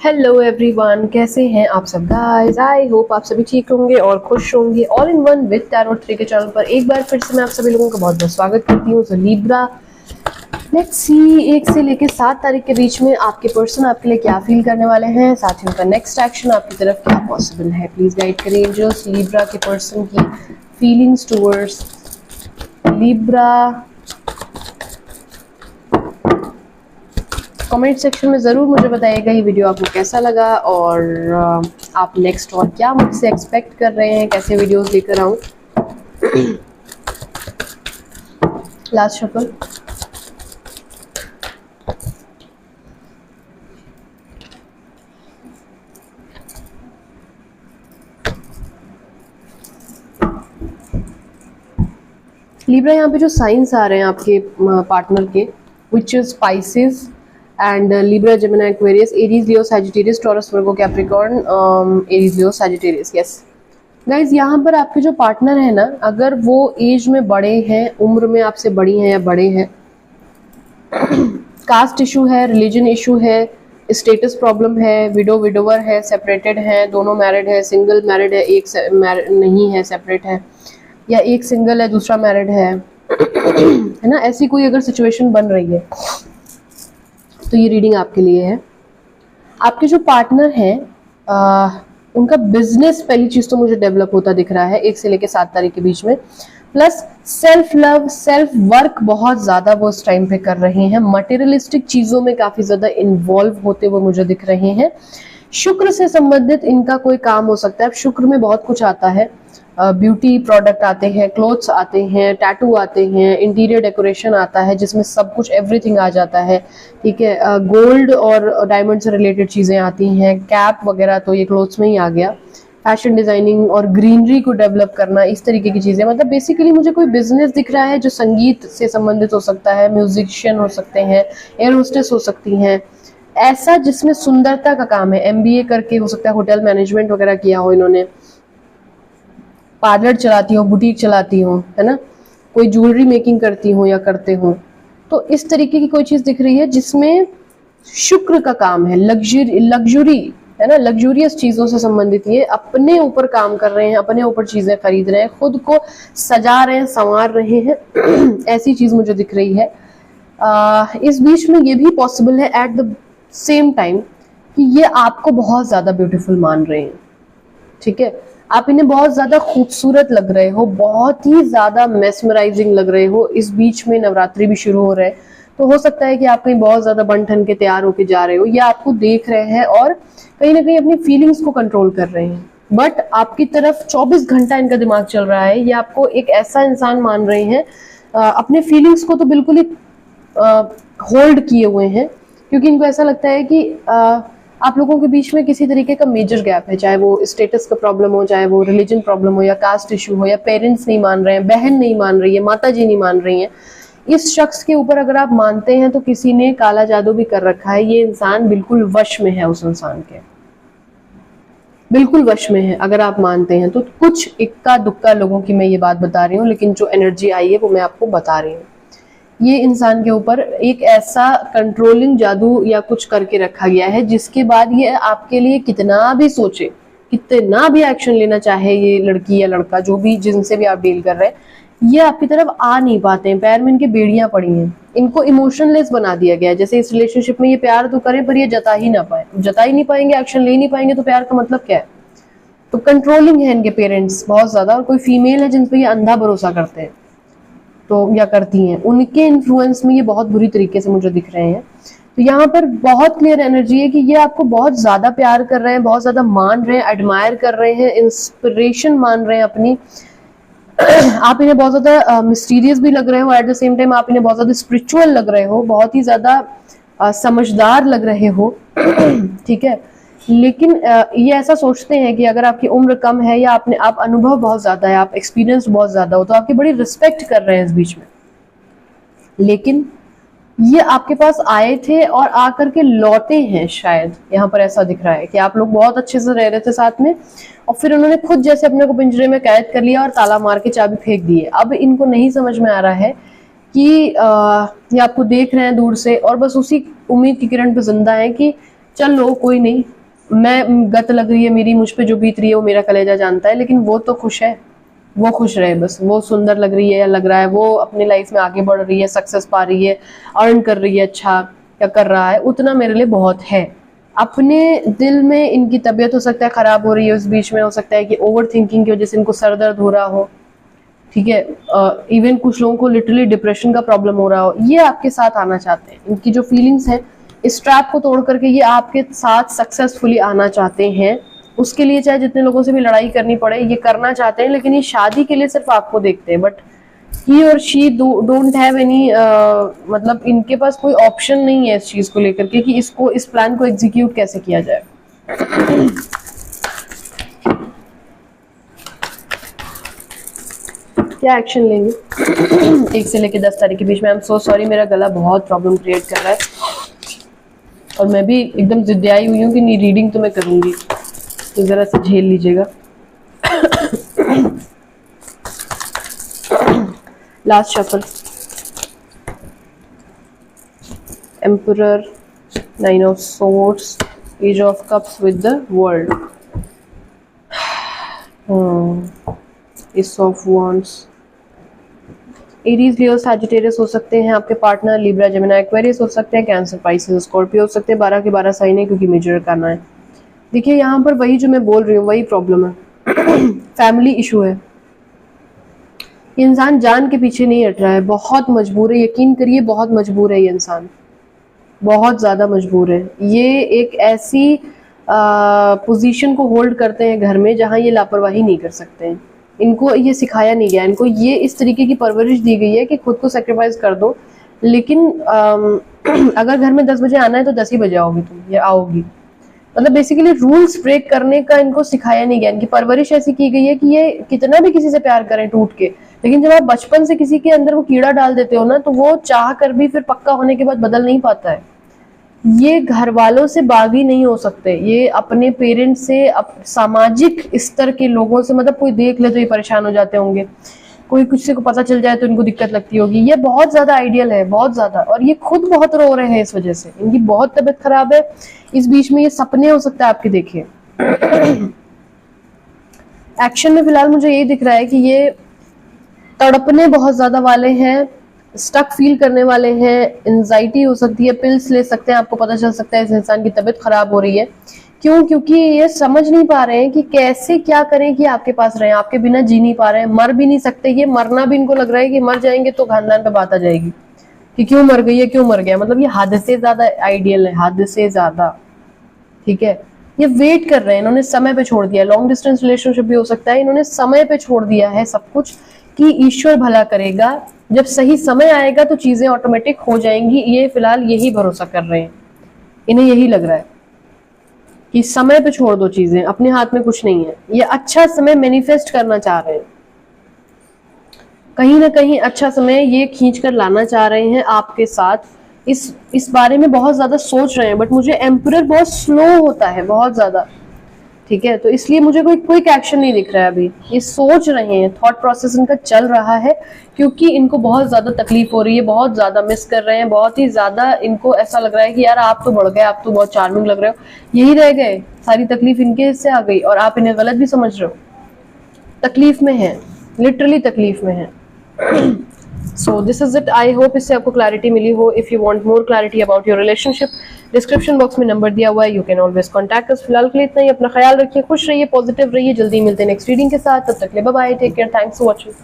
Hello everyone, कैसे हैं आप सब गाइस। आई होप आप सभी ठीक होंगे और खुश होंगे। All in one with tarot tree के चैनल पर एक बार फिर से मैं आप सभी लोगों का बहुत बहुत स्वागत करती हूँ। तो लिब्रा, लेट्स सी 1 से लेकर 7 तारीख के बीच में आपके पर्सन आपके लिए क्या फील करने वाले हैं, साथ ही उनका नेक्स्ट एक्शन आपकी तरफ क्या पॉसिबल है। प्लीज गाइड करिए एंजल्स लिब्रा के पर्सन की feelings towards Libra. Comment section में ज़रूर मुझे बताइएगा ये वीडियो आपको कैसा लगा और आप नेक्स्ट और क्या मुझसे एक्सपेक्ट कर रहे हैं, कैसे वीडियोस लेकर आऊँ। Last shuffle. लिब्रा, यहाँ पे जो साइंस आ रहे हैं आपके पार्टनर के, which is spices and Libra, Gemini, Aquarius, Aries, Leo, Sagittarius, taurus, Virgo, Capricorn, Aries, Leo, Sagittarius. Yes guys, यहाँ पर आपके जो पार्टनर है ना, अगर वो एज में बड़े हैं, उम्र में आपसे बड़ी हैं या बड़े हैं, कास्ट इशू है, रिलीजन इशू है, स्टेटस प्रॉब्लम है, विडो विडोवर है, सेपरेटेड है, दोनों मैरिड है, सिंगल मैरिड है, एक नहीं है, सेपरेट है, या एक सिंगल है दूसरा मैरिड है ना, ऐसी कोई अगर सिचुएशन बन रही है तो ये रीडिंग आपके लिए है। आपके जो पार्टनर हैं उनका बिजनेस पहली चीज तो मुझे डेवलप होता दिख रहा है 1 से लेकर 7 तारीख के बीच में, plus self love, self work बहुत ज्यादा वो इस टाइम पे कर रहे हैं। मटेरियलिस्टिक चीजों में काफी ज्यादा इन्वॉल्व होते हुए मुझे दिख रहे हैं। शुक्र से संबंधित इनका कोई काम हो सकता है। शुक्र में बहुत कुछ आता है, ब्यूटी प्रोडक्ट आते हैं, क्लोथ्स आते हैं, टैटू आते हैं, इंटीरियर डेकोरेशन आता है जिसमें सब कुछ एवरीथिंग आ जाता है। ठीक है, गोल्ड और डायमंड से रिलेटेड चीजें आती हैं, कैप वगैरह तो ये क्लोथ्स में ही आ गया। फैशन डिजाइनिंग और ग्रीनरी को डेवलप करना, इस तरीके की चीजें, मतलब बेसिकली मुझे कोई बिजनेस दिख रहा है जो संगीत से संबंधित हो सकता है, म्यूजिशियन हो सकते हैं, एयर होस्टेस हो सकती हैं, ऐसा जिसमें सुंदरता का काम है। MBA करके हो सकता है, होटल मैनेजमेंट वगैरह किया हो इन्होंने, पार्लर चलाती हो, बुटीक चलाती हो, है ना, कोई ज्वेलरी मेकिंग करती हो या करते हो, तो इस तरीके की कोई चीज दिख रही है जिसमें शुक्र का काम है। लग्जरी है ना, लग्जूरियस चीजों से संबंधित ये अपने ऊपर काम कर रहे हैं, अपने ऊपर चीजें खरीद रहे हैं, खुद को सजा रहे हैं, संवार रहे हैं ऐसी चीज मुझे दिख रही है। इस बीच में ये भी पॉसिबल है एट द सेम टाइम कि ये आपको बहुत ज्यादा ब्यूटीफुल मान रहे हैं। ठीक है, आप इन्हें बहुत ज्यादा खूबसूरत लग रहे हो, बहुत ही ज्यादा मेस्मराइजिंग लग रहे हो। इस बीच में नवरात्रि भी शुरू हो रहे हैं, तो हो सकता है कि आप कहीं बहुत ज्यादा बन ठन के तैयार होके जा रहे हो, या आपको देख रहे हैं और कहीं ना कहीं अपनी फीलिंग्स को कंट्रोल कर रहे हैं। बट आपकी तरफ 24 घंटा इनका दिमाग चल रहा है। ये आपको एक ऐसा इंसान मान रहे हैं, अपने फीलिंग्स को तो बिल्कुल ही होल्ड किए हुए हैं, क्योंकि इनको ऐसा लगता है कि आप लोगों के बीच में किसी तरीके का मेजर गैप है, चाहे वो स्टेटस का प्रॉब्लम हो, चाहे वो रिलीजन प्रॉब्लम हो, या कास्ट इशू हो, या पेरेंट्स नहीं मान रहे हैं, बहन नहीं मान रही है, माता जी नहीं मान रही हैं। इस शख्स के ऊपर अगर आप मानते हैं तो किसी ने काला जादू भी कर रखा है। ये इंसान बिल्कुल वश में है, उस इंसान के बिल्कुल वश में है अगर आप मानते हैं तो। कुछ इक्का दुक्का लोगों की मैं ये बात बता रही हूँ, लेकिन जो एनर्जी आई है वो मैं आपको बता रही हूँ। ये इंसान के ऊपर एक ऐसा कंट्रोलिंग जादू या कुछ करके रखा गया है जिसके बाद ये आपके लिए कितना भी सोचे, कितना भी एक्शन लेना चाहे, ये लड़की या लड़का जो भी जिनसे भी आप डील कर रहे हैं, ये आपकी तरफ आ नहीं पाते हैं। पैर में इनके बेड़ियां पड़ी हैं, इनको इमोशनलेस बना दिया गया है। जैसे इस रिलेशनशिप में ये प्यार तो करें पर ये जता ही नहीं पाएंगे, एक्शन ले नहीं पाएंगे, तो प्यार का मतलब क्या है। तो कंट्रोलिंग है इनके पेरेंट्स बहुत ज्यादा, और कोई फीमेल है जिन पर ये अंधा भरोसा करते हैं तो या करती हैं, उनके इन्फ्लुएंस में ये बहुत बुरी तरीके से मुझे दिख रहे हैं। तो यहाँ पर बहुत क्लियर एनर्जी है कि ये आपको बहुत ज्यादा प्यार कर रहे हैं, बहुत ज्यादा मान रहे हैं, एडमायर कर रहे हैं, इंस्पिरेशन मान रहे हैं अपनी। आप इन्हें बहुत ज्यादा मिस्टीरियस भी लग रहे हो, एट द सेम टाइम आप इन्हें बहुत ज्यादा स्पिरिचुअल लग रहे हो, बहुत ही ज्यादा समझदार लग रहे हो ठीक है, लेकिन ये ऐसा सोचते हैं कि अगर आपकी उम्र कम है या आप अनुभव बहुत ज्यादा है, आप एक्सपीरियंस बहुत ज्यादा हो, तो आपकी बड़ी रिस्पेक्ट कर रहे हैं इस बीच में। लेकिन ये आपके पास आए थे और आकर के लौटे हैं, शायद यहाँ पर ऐसा दिख रहा है कि आप लोग बहुत अच्छे से रह रहे थे साथ में, और फिर उन्होंने खुद जैसे अपने को पिंजरे में कैद कर लिया और ताला मार के चाबी फेंक दी है। अब इनको नहीं समझ में आ रहा है कि ये आपको देख रहे हैं दूर से और बस उसी उम्मीद की किरण पे जिंदा है कि चल लो कोई नहीं, मैं गत लग रही है मेरी, मुझ पे जो बीत रही है वो मेरा कलेजा जानता है, लेकिन वो तो खुश है, वो खुश रहे बस। वो सुंदर लग रही है या लग रहा है, वो अपनी लाइफ में आगे बढ़ रही है, सक्सेस पा रही है, अर्न कर रही है, अच्छा या कर रहा है, उतना मेरे लिए बहुत है। अपने दिल में इनकी तबीयत हो सकता है खराब हो रही है, उस बीच में हो सकता है कि ओवर थिंकिंग की वजह से इनको सर दर्द हो रहा हो, ठीक है, इवन कुछ लोगों को लिटरली डिप्रेशन का प्रॉब्लम हो रहा हो, ये आपके साथ आना चाहते हैं। इनकी जो फीलिंग्स है, इस ट्रैप को तोड़ करके ये आपके साथ सक्सेसफुली आना चाहते हैं। उसके लिए चाहे जितने लोगों से भी लड़ाई करनी पड़े, ये करना चाहते हैं, लेकिन ये शादी के लिए सिर्फ आपको देखते हैं। बट ही और शी डोंट हैव एनी, मतलब इनके पास कोई ऑप्शन नहीं है इस चीज को लेकर के कि इसको, इस प्लान को एग्जीक्यूट कैसे किया जाए। क्या एक्शन लेंगे 1 से लेकर 10 तारीख के बीच में। आई एम सो सॉरी, मेरा गला बहुत प्रॉब्लम क्रिएट कर रहा है और मैं भी एकदम जिद्दियाई हुई हूँ कि नहीं, रीडिंग तो मैं करूंगी, तो जरा से झेल लीजिएगा। Last shuffle, emperor, 9 of swords, ace of cups with the world, ace of wands. Aries, Leo, Sagittarius हो सकते हैं आपके पार्टनर, लिब्रा, जेमिनी, एक्वेरियस हो सकते हैं, कैंसर, पाइसेस, स्कॉर्पियो हो सकते हैं। 12 के 12 साइन है क्योंकि मेजर करना है। देखिए यहाँ पर वही जो मैं बोल रही हूँ वही प्रॉब्लम है। फैमिली इशू है, इंसान जान के पीछे नहीं हट रहा है, बहुत मजबूर है, यकीन करिए बहुत मजबूर है ये इंसान, बहुत ज्यादा मजबूर है। ये एक ऐसी पोजीशन को होल्ड करते हैं घर में जहां ये लापरवाही नहीं कर सकते हैं। इनको ये सिखाया नहीं गया, इनको ये इस तरीके की परवरिश दी गई है कि खुद को सेक्रीफाइस कर दो, लेकिन अगर घर में 10 बजे आना है तो 10 ही बजे आओगी तुम या आओगी। मतलब बेसिकली रूल्स ब्रेक करने का इनको सिखाया नहीं गया। इनकी परवरिश ऐसी की गई है कि ये कितना भी किसी से प्यार करें टूट के, लेकिन जब आप बचपन से किसी के अंदर वो कीड़ा डाल देते हो ना, तो वो चाह कर भी फिर पक्का होने के बाद बदल नहीं पाता है। ये घर वालों से बागी नहीं हो सकते, ये अपने पेरेंट्स से, सामाजिक स्तर के लोगों से, मतलब कोई देख ले तो ये परेशान हो जाते होंगे, कोई किसी को पता चल जाए तो इनको दिक्कत लगती होगी। ये बहुत ज्यादा आइडियल है, बहुत ज्यादा, और ये खुद बहुत रो रहे हैं इस वजह से, इनकी बहुत तबीयत खराब है। इस बीच में ये सपने हो सकता है आपके, देखिए। एक्शन में फिलहाल मुझे यही दिख रहा है कि ये तड़पने बहुत ज्यादा वाले हैं, स्टक फील करने वाले हैं, एंजाइटी हो सकती है, पिल्स ले सकते हैं, आपको पता चल सकता है इस इंसान की तबीयत खराब हो रही है। क्यों? क्योंकि ये समझ नहीं पा रहे हैं कि कैसे क्या करें कि आपके पास रहें, आपके बिना जी नहीं पा रहे हैं, मर भी नहीं सकते। ये मरना भी इनको लग रहा है कि मर जाएंगे तो खानदान पे बात आ जाएगी कि क्यों मर गई है, क्यों मर गया। मतलब ये हद से ज्यादा आइडियल है, हद से ज्यादा, ठीक है। ये वेट कर रहे हैं, इन्होंने समय पे छोड़ दिया। लॉन्ग डिस्टेंस रिलेशनशिप भी हो सकता है, इन्होंने समय पे छोड़ दिया है सब कुछ कि ईश्वर भला करेगा, जब सही समय आएगा तो चीजें ऑटोमेटिक हो जाएंगी। ये फिलहाल यही भरोसा कर रहे हैं, इन्हें यही लग रहा है कि समय पे छोड़ दो चीजें, अपने हाथ में कुछ नहीं है। ये अच्छा समय मैनिफेस्ट करना चाह रहे हैं, कहीं ना कहीं अच्छा समय ये खींच कर लाना चाह रहे हैं आपके साथ। इस बारे में बहुत ज्यादा सोच रहे हैं, बट मुझे एम्परर बहुत स्लो होता है, बहुत ज्यादा, ठीक है। तो इसलिए मुझे कोई क्विक एक्शन नहीं दिख रहा है अभी। ये सोच रहे हैं, थॉट प्रोसेस इनका चल रहा है, क्योंकि इनको बहुत ज्यादा तकलीफ हो रही है, बहुत ज्यादा मिस कर रहे हैं, बहुत ही ज्यादा इनको ऐसा लग रहा है कि यार आप तो बढ़ गए, आप तो बहुत चार्मिंग लग रहे हो, यही रह गए, सारी तकलीफ इनके हिस्से आ गई और आप इन्हें गलत भी समझ रहे हो। तकलीफ में है, लिटरली तकलीफ में है। So this is it. I hope इससे आपको क्लैरिटी मिली हो। If you want more clarity about your relationship, description box में नंबर दिया हुआ है, you can always contact us. फिलहाल के लिए इतना ही, अपना ख्याल रखिए, खुश रहिए, पॉजिटिव रहिए। जल्दी मिलते हैं नेक्स्ट रीडिंग के साथ, तब तक के लिए bye bye, take care, thanks for watching.